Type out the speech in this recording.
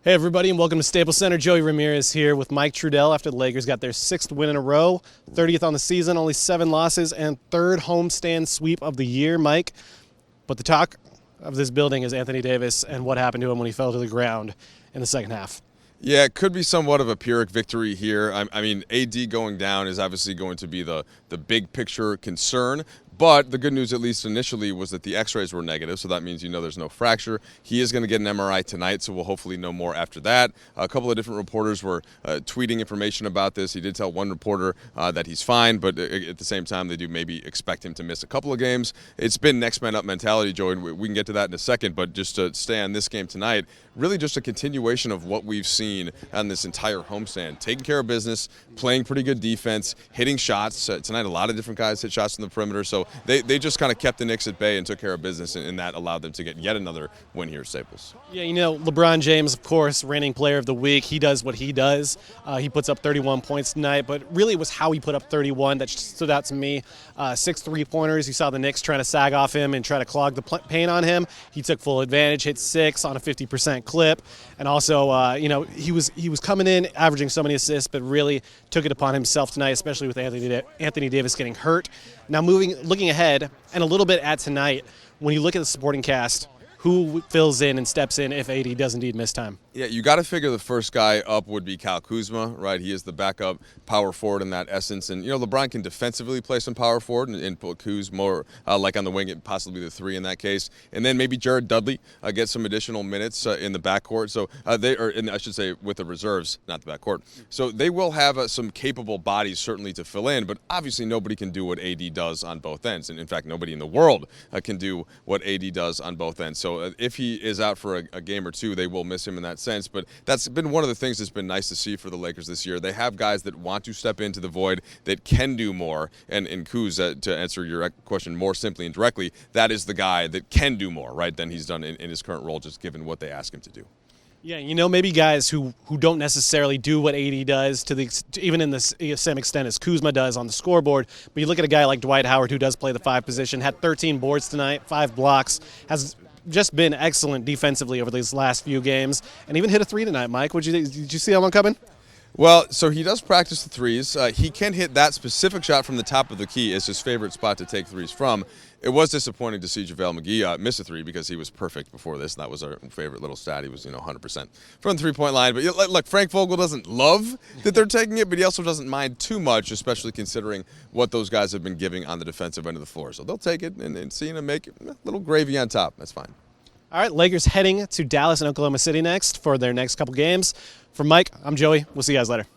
Hey everybody, and welcome to Staples Center. Joey Ramirez here with Mike Trudell after the Lakers got their 6th win in a row, 30th on the season, only 7 losses, and 3rd homestand sweep of the year, Mike. But the talk of this building is Anthony Davis and what happened to him when he fell to the ground in the second half. Yeah, it could be somewhat of a Pyrrhic victory here. I mean, AD going down is obviously going to be the big picture concern. But the good news, at least initially, was that the x-rays were negative, so that means there's no fracture. He is going to get an MRI tonight, so we'll hopefully know more after that. A couple of different reporters were tweeting information about this. He did tell one reporter that he's fine, but at the same time, they do maybe expect him to miss a couple of games. It's been next man up mentality, Joe, and we can get to that in a second, but just to stay on this game tonight, really just a continuation of what we've seen on this entire homestand. Taking care of business, playing pretty good defense, hitting shots. Tonight, a lot of different guys hit shots from the perimeter, so they just kind of kept the Knicks at bay and took care of business, and that allowed them to get yet another win here at Staples. Yeah, LeBron James, of course, reigning player of the week. He does what he does. He puts up 31 points tonight, but really it was how he put up 31 that stood out to me. 6 three-pointers. You saw the Knicks trying to sag off him and try to clog the paint on him. He took full advantage, hit 6 on a 50% clip, and also, he was coming in, averaging so many assists, but really took it upon himself tonight, especially with Anthony Davis getting hurt. Now, looking ahead and a little bit at tonight, when you look at the supporting cast, who fills in and steps in if AD does indeed miss time? Yeah, you got to figure the first guy up would be Kyle Kuzma, right? He is the backup power forward in that essence. And, LeBron can defensively play some power forward and put Kuz more like on the wing, possibly the 3 in that case. And then maybe Jared Dudley get some additional minutes in the backcourt. So I should say with the reserves, not the backcourt. So they will have some capable bodies certainly to fill in, but obviously nobody can do what AD does on both ends. And in fact, nobody in the world can do what AD does on both ends. So if he is out for a game or two, they will miss him in that sense. But that's been one of the things that's been nice to see for the Lakers this year. They have guys that want to step into the void, that can do more. And Kuz, to answer your question more simply and directly, that is the guy that can do more, right, than he's done in his current role, just given what they ask him to do. Yeah, maybe guys who don't necessarily do what AD does even in the same extent as Kuzma does on the scoreboard. But you look at a guy like Dwight Howard, who does play the 5 position, had 13 boards tonight, 5 blocks, has just been excellent defensively over these last few games, and even hit a 3 tonight. Mike, did you see that one coming? Well, so he does practice the threes. He can hit that specific shot from the top of the key. It's his favorite spot to take threes from. It was disappointing to see JaVale McGee miss a 3 because he was perfect before this, and that was our favorite little stat. He was, 100% from the 3-point line. But look, Frank Vogel doesn't love that they're taking it, but he also doesn't mind too much, especially considering what those guys have been giving on the defensive end of the floor. So they'll take it and see him make a little gravy on top. That's fine. All right, Lakers heading to Dallas and Oklahoma City next for their next couple games. For Mike, I'm Joey. We'll see you guys later.